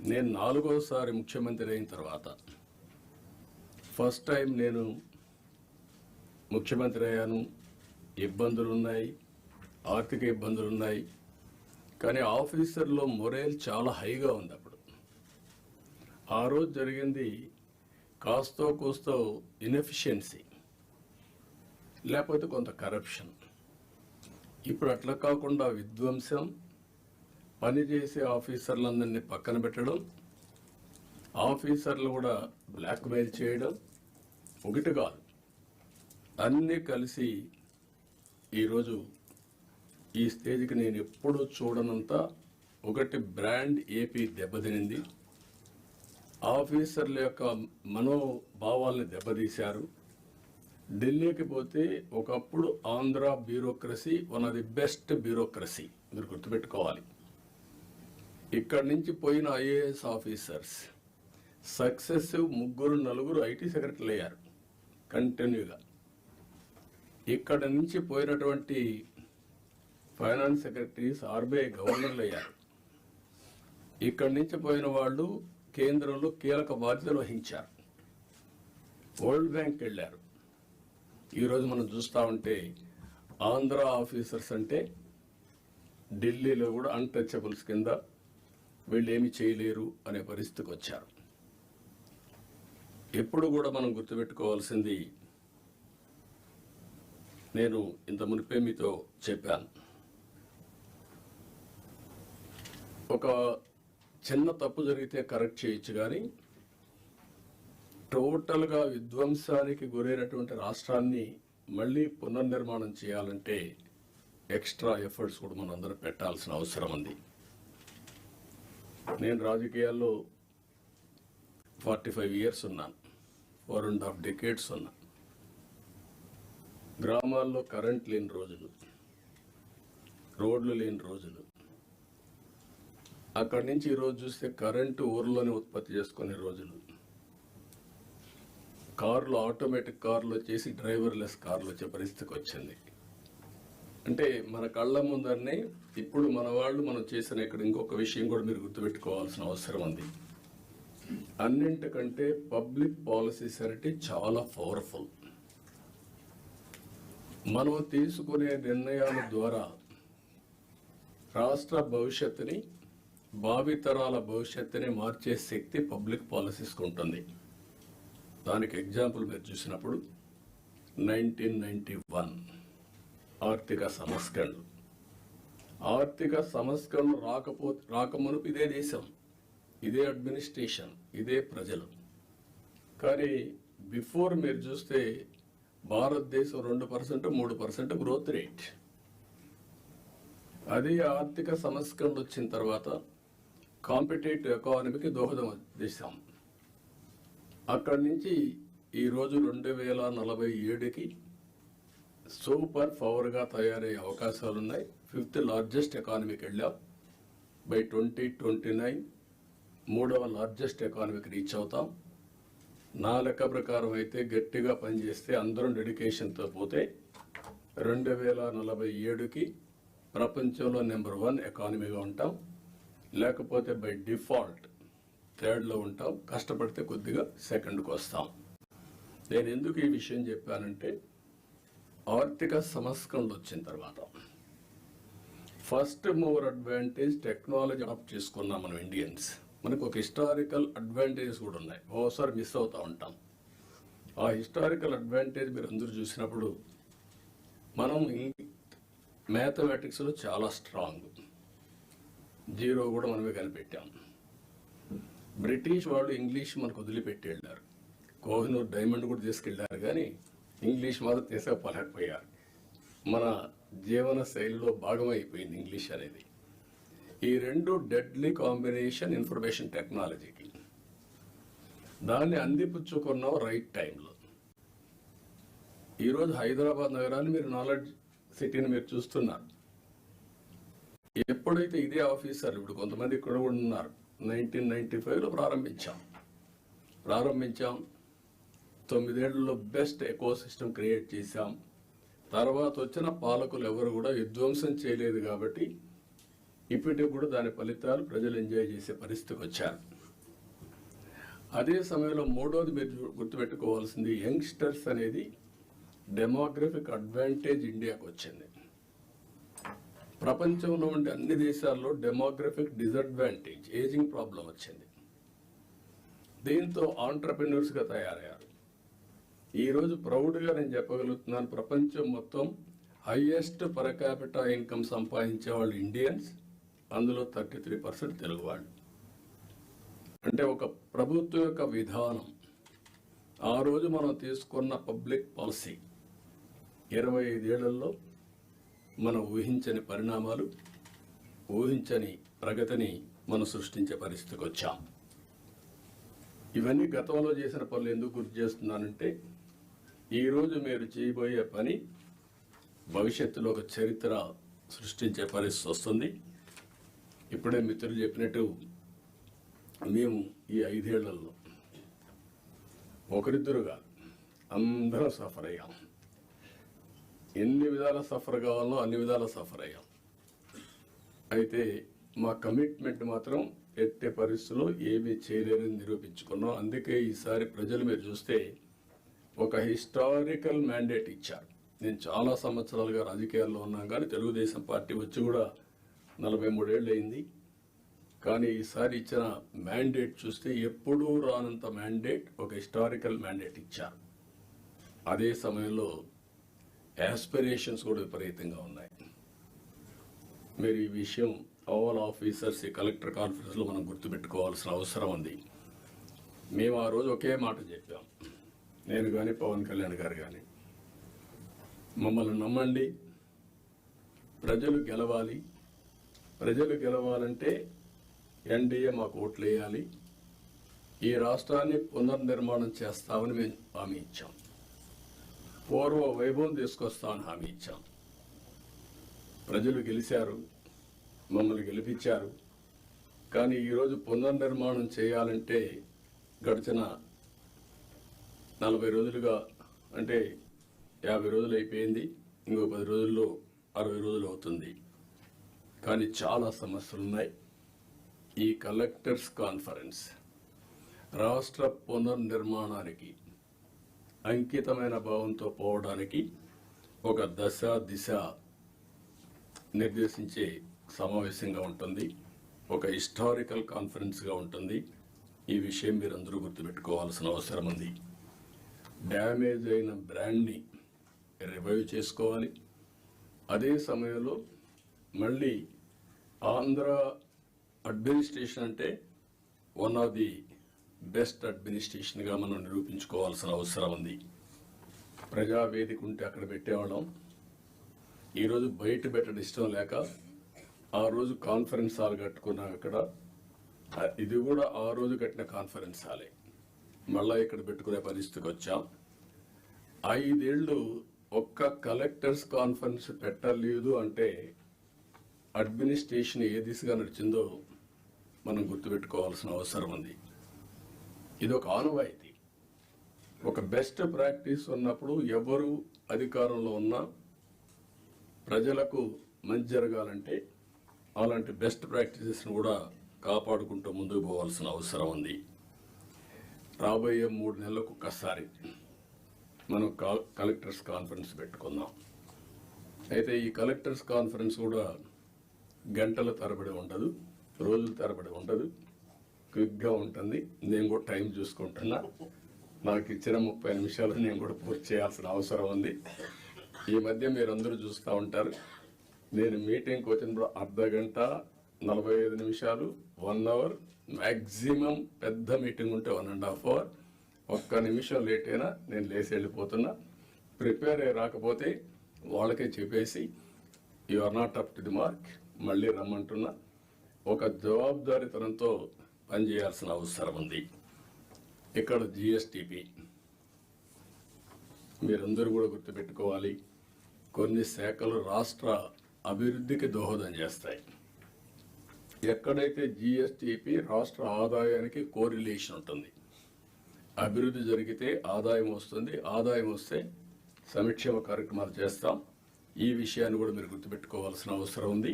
నేను 4వసారి ముఖ్యమంత్రి అయిన తర్వాత ఫస్ట్ టైం నేను ముఖ్యమంత్రి అయ్యాను. ఇబ్బందులున్నాయి, ఆర్థిక ఇబ్బందులున్నాయి. కానీ ఆఫీసర్లో మొరేల్ చాలా హైగా ఉంది. అప్పుడు ఆ రోజు జరిగింది కాస్తో కూస్తో ఇన్ఎఫిషియన్సీ, లేకపోతే కొంత కరప్షన్. ఇప్పుడు అట్లా కాకుండా విధ్వంసం, పనిచేసే ఆఫీసర్లందరినీ పక్కన పెట్టడం, ఆఫీసర్లు కూడా బ్లాక్మెయిల్ చేయడం, ఒకటి కాదు అన్నీ కలిసి ఈరోజు ఈ స్టేజ్కి నేను ఎప్పుడూ చూడనంత ఒకటి బ్రాండ్ ఏపీ దెబ్బతినింది. ఆఫీసర్ల యొక్క మనోభావాల్ని దెబ్బతీశారు. ఢిల్లీకి పోతే ఒకప్పుడు Andhra bureaucracy one of the best bureaucracy, మీరు గుర్తుపెట్టుకోవాలి. ఇక్కడి నుంచి పోయిన ఐఏఎస్ ఆఫీసర్స్ సక్సెసివ్ 3-4 ఐటీ సెక్రటరీలు అయ్యారు కంటిన్యూగా. ఇక్కడ నుంచి పోయినటువంటి ఫైనాన్స్ సెక్రటరీస్ ఆర్బీఐ గవర్నర్లు అయ్యారు. ఇక్కడి నుంచి పోయిన వాళ్ళు కేంద్రంలో కీలక బాధ్యతలు వహించారు. వరల్డ్ బ్యాంక్ వెళ్ళారు. ఈరోజు మనం చూస్తూ ఉంటే ఆంధ్ర ఆఫీసర్స్ అంటే ఢిల్లీలో కూడా అన్టచబుల్స్ కింద, వీళ్ళు ఏమి చేయలేరు అనే పరిస్థితికి వచ్చారు. ఎప్పుడు కూడా మనం గుర్తుపెట్టుకోవాల్సింది, నేను ఇంత మునిపే మీతో చెప్పాను, ఒక చిన్న తప్పు జరిగితే కరెక్ట్ చేయొచ్చు, కానీ టోటల్గా విధ్వంసానికి గురైనటువంటి రాష్ట్రాన్ని మళ్ళీ పునర్నిర్మాణం చేయాలంటే ఎక్స్ట్రా ఎఫర్ట్స్ కూడా మనం అందరం పెట్టాల్సిన అవసరం ఉంది. నేను రాజకీయాల్లో 45 ఇయర్స్ ఉన్నాను, 4.5 డెకేడ్స్ ఉన్నా. గ్రామాల్లో కరెంట్ లేని రోజులు, రోడ్లు లేని రోజులు, అక్కడి నుంచి ఈరోజు చూస్తే కరెంటు ఊర్లోనే ఉత్పత్తి చేసుకునే రోజులు, కార్లు ఆటోమేటిక్ కార్లు వచ్చేసి డ్రైవర్లెస్ కార్లు వచ్చే పరిస్థితికి వచ్చింది. అంటే మన కళ్ళ ముందరనే ఇప్పుడు మన వాళ్ళు మనం చేసిన ఇక్కడ ఇంకొక విషయం కూడా మీరు గుర్తుపెట్టుకోవాల్సిన అవసరం ఉంది. అన్నింటికంటే పబ్లిక్ పాలసీస్ అంటే చాలా పవర్ఫుల్. మనం తీసుకునే నిర్ణయాల ద్వారా రాష్ట్ర భవిష్యత్తుని, భావితరాల భవిష్యత్తుని మార్చే శక్తి పబ్లిక్ పాలసీస్కి ఉంటుంది. దానికి ఎగ్జాంపుల్ మీరు చూసినప్పుడు 1991 ఆర్థిక సంస్కరణలు. ఆర్థిక సంస్కరణలు రాకమునుపు ఇదే దేశం, ఇదే అడ్మినిస్ట్రేషన్, ఇదే ప్రజలు. కానీ బిఫోర్ మీరు చూస్తే భారతదేశం 2%, 3% గ్రోత్ రేట్. అదే ఆర్థిక సంస్కరణలు వచ్చిన తర్వాత కాంపిటేటివ్ ఎకానమీకి దోహదం చేశాం. అక్కడి నుంచి ఈరోజు 2047కి సూపర్ పవర్గా తయారయ్యే అవకాశాలున్నాయి. 5th లార్జెస్ట్ ఎకానమీకి వెళ్ళాం. బై 2029 3వ లార్జెస్ట్ ఎకానమీకి రీచ్ అవుతాం. నా లెక్క ప్రకారం అయితే గట్టిగా పనిచేస్తే అందరం డెడికేషన్తో పోతే 2047కి ప్రపంచంలో నెంబర్ 1 ఎకానమీగా ఉంటాం. లేకపోతే బై డిఫాల్ట్ 3rd ఉంటాం. కష్టపడితే కొద్దిగా 2ndకు వస్తాం. నేను ఎందుకు ఈ విషయం చెప్పానంటే, ఆర్థిక సంస్కరణలు వచ్చిన తర్వాత first mover advantage technology adopt చేసుకున్నాం మనం ఇండియన్స్. మనకు ఒక హిస్టారికల్ అడ్వాంటేజెస్ కూడా ఉన్నాయి, ఓసారి మిస్ అవుతూ ఉంటాం. ఆ హిస్టారికల్ అడ్వాంటేజ్ మీరు అందరూ చూసినప్పుడు, మనం మ్యాథమెటిక్స్లో చాలా స్ట్రాంగ్, 0 కూడా మనమే కనిపెట్టాం. బ్రిటిష్ వాళ్ళు ఇంగ్లీష్ మనకు వదిలిపెట్టి వెళ్ళారు. కోహినూర్ డైమండ్ కూడా తీసుకెళ్లారు, కానీ ఇంగ్లీష్ మాత్రం తీసుకుపోలేకపోయారు. మన జీవన శైలిలో భాగమైపోయింది ఇంగ్లీష్ అనేది. ఈ 2 డెడ్లీ కాంబినేషన్ ఇన్ఫర్మేషన్ టెక్నాలజీకి. దాన్ని అందిపుచ్చుకున్నాం రైట్ టైంలో. ఈరోజు హైదరాబాద్ నగరాన్ని మీరు నాలెడ్జ్ సిటీని మీరు చూస్తున్నారు. ఎప్పుడైతే ఇదే ఆఫీసర్లు, ఇప్పుడు కొంతమంది ఇక్కడ కూడా ఉన్నారు, 1995లో ప్రారంభించాం. 9 ఏళ్లలో బెస్ట్ ఎకో సిస్టమ్ క్రియేట్ చేశాం. తర్వాత వచ్చిన పాలకులు ఎవరు కూడా విధ్వంసం చేయలేదు. కాబట్టి ఇప్పటికి కూడా దాని ఫలితాలు ప్రజలు ఎంజాయ్ చేసే పరిస్థితికి వచ్చారు. అదే సమయంలో మూడోది మీరు గుర్తుపెట్టుకోవాల్సింది, యంగ్స్టర్స్ అనేది డెమోగ్రఫిక్ అడ్వాంటేజ్ ఇండియాకు వచ్చింది. ప్రపంచంలో ఉండే అన్ని దేశాల్లో డెమోగ్రఫిక్ డిసడ్వాంటేజ్, ఏజింగ్ ప్రాబ్లం వచ్చింది. దీంతో ఆంటర్ప్రెన్యూర్స్గా తయారయ్యారు. ఈరోజు ప్రౌడ్గా నేను చెప్పగలుగుతున్నాను, ప్రపంచం మొత్తం హైయెస్ట్ పర్ క్యాపిటా ఇన్కమ్ సంపాదించే వాళ్ళు ఇండియన్స్, అందులో 33% తెలుగు వాళ్ళు. అంటే ఒక ప్రభుత్వం యొక్క విధానం, ఆ రోజు మనం తీసుకున్న పబ్లిక్ పాలసీ 25 ఏళ్లలో మనం ఊహించని పరిణామాలు, ఊహించని ప్రగతిని మనం సృష్టించే పరిస్థితికి వచ్చాం. ఇవన్నీ గతంలో చేసిన పనులు ఎందుకు గుర్తు చేస్తున్నానంటే, ఈరోజు మీరు చేయబోయే పని భవిష్యత్తులో ఒక చరిత్ర సృష్టించే పరిస్థితి వస్తుంది. ఇప్పుడే మిత్రులు చెప్పినట్టు మేము ఈ 5 ఏళ్లలో ఒకరిద్దరుగా అందరం సఫర్ అయ్యాం. ఎన్ని విధాల సఫర్ కావాలో అన్ని విధాల సఫర్ అయ్యాం. అయితే మా కమిట్మెంట్ మాత్రం ఎట్టే పరిస్థితుల్లో ఏమీ చేయలేరని నిరూపించుకున్నాం. అందుకే ఈసారి ప్రజలు మీరు చూస్తే ఒక హిస్టారికల్ మ్యాండేట్ ఇచ్చారు. నేను చాలా సంవత్సరాలుగా రాజకీయాల్లో ఉన్నాం, కానీ తెలుగుదేశం పార్టీ వచ్చి కూడా 43 ఏళ్ళు అయింది. కానీ ఈసారి ఇచ్చిన మ్యాండేట్ చూస్తే ఎప్పుడూ రానంత మ్యాండేట్, ఒక హిస్టారికల్ మ్యాండేట్ ఇచ్చారు. అదే సమయంలో యాస్పిరేషన్స్ కూడా విపరీతంగా ఉన్నాయి. మీరు ఈ విషయం ఆల్ ఆఫీసర్స్ ఈ కలెక్టర్ కాన్ఫరెన్స్లో మనం గుర్తుపెట్టుకోవాల్సిన అవసరం ఉంది. మేము ఆ రోజు ఒకే మాట చెప్పాం, నేను కానీ పవన్ కళ్యాణ్ గారు కానీ, మమ్మల్ని నమ్మండి, ప్రజలు గెలవాలి. ప్రజలు గెలవాలంటే ఎన్డీఏ మాకు ఓట్లు వేయాలి, ఈ రాష్ట్రాన్ని పునర్నిర్మాణం చేస్తామని మేము హామీ ఇచ్చాం, పూర్వ వైభవం తీసుకొస్తామని హామీ ఇచ్చాం. ప్రజలు గెలిచారు, మమ్మల్ని గెలిపించారు. కానీ ఈరోజు పునర్నిర్మాణం చేయాలంటే గడిచిన 40 రోజులుగా, అంటే 50 రోజులు అయిపోయింది, ఇంకో 10 రోజుల్లో 60 రోజులు అవుతుంది. కానీ చాలా సమస్యలు ఉన్నాయి. ఈ కలెక్టర్స్ కాన్ఫరెన్స్ రాష్ట్ర పునర్నిర్మాణానికి అంకితమైన భావంతో పోవడానికి ఒక దశ దిశ నిర్దేశించే సమావేశంగా ఉంటుంది, ఒక హిస్టారికల్ కాన్ఫరెన్స్గా ఉంటుంది. ఈ విషయం మీరందరూ గుర్తుపెట్టుకోవాల్సిన అవసరం ఉంది. డ్యామేజ్ అయిన బ్రాండ్ని రివైవ్ చేసుకోవాలి. అదే సమయంలో మళ్ళీ ఆంధ్ర అడ్మినిస్ట్రేషన్ అంటే వన్ ఆఫ్ ది బెస్ట్ అడ్మినిస్ట్రేషన్గా మనం నిరూపించుకోవాల్సిన అవసరం ఉంది. ప్రజావేదిక ఉంటే అక్కడ పెట్టేవాళ్ళం, ఈరోజు బయట పెట్టడం ఇష్టం లేక ఆ రోజు కాన్ఫరెన్స్ హాల్ కట్టుకున్నాం. అక్కడ ఇది కూడా ఆ రోజు కట్టిన కాన్ఫరెన్స్ హాలే, మళ్ళా ఇక్కడ పెట్టుకునే పరిస్థితికి వచ్చాం. 5 ఏళ్ళు ఒక్క కలెక్టర్స్ కాన్ఫరెన్స్ పెట్టలేదు అంటే అడ్మినిస్ట్రేషన్ ఏ దిశగా నడిచిందో మనం గుర్తుపెట్టుకోవాల్సిన అవసరం ఉంది. ఇది ఒక ఆనవాయితీ, ఒక బెస్ట్ ప్రాక్టీస్ ఉన్నప్పుడు ఎవరు అధికారంలో ఉన్నా ప్రజలకు మంచి జరగాలంటే అలాంటి బెస్ట్ ప్రాక్టీసెస్ను కూడా కాపాడుకుంటూ ముందుకు పోవాల్సిన అవసరం ఉంది. రాబోయే 3 నెలలకు ఒక్కసారి మనం కలెక్టర్స్ కాన్ఫరెన్స్ పెట్టుకుందాం. అయితే ఈ కలెక్టర్స్ కాన్ఫరెన్స్ కూడా గంటల తరబడి ఉండదు, రోజుల తరబడి ఉండదు, క్విక్గా ఉంటుంది. నేను కూడా టైం చూసుకుంటున్నా, నాకు ఇచ్చిన 30 నిమిషాలు నేను కూడా పూర్తి చేయాల్సిన అవసరం ఉంది. ఈ మధ్య మీరందరూ చూస్తూ ఉంటారు, నేను మీటింగ్కి వచ్చినప్పుడు అర్ధ గంట 45 నిమిషాలు 1 అవర్, మ్యాక్సిమం పెద్ద మీటింగ్ ఉంటే 1.5 అవర్. ఒక్క నిమిషం లేట్ అయినా నేను లేచి వెళ్ళిపోతున్నా. ప్రిపేర్ అయ్యి రాకపోతే వాళ్ళకే చెప్పేసి you are not up to the mark, మళ్ళీ రమ్మంటున్నా. ఒక జవాబుదారీతనంతో పనిచేయాల్సిన అవసరం ఉంది. ఇక్కడ జిఎస్టిపి మీరందరూ కూడా గుర్తుపెట్టుకోవాలి, కొన్ని శాఖలు రాష్ట్ర అభివృద్ధికి దోహదం చేస్తాయి. ఎక్కడైతే జిఎస్టిపి రాష్ట్ర ఆదాయానికి కోరిలేషన్ ఉంటుంది, అభివృద్ధి జరిగితే ఆదాయం వస్తుంది, ఆదాయం వస్తే సంక్షేమ కార్యక్రమాలు చేస్తాం. ఈ విషయాన్ని కూడా మీరు గుర్తుపెట్టుకోవాల్సిన అవసరం ఉంది.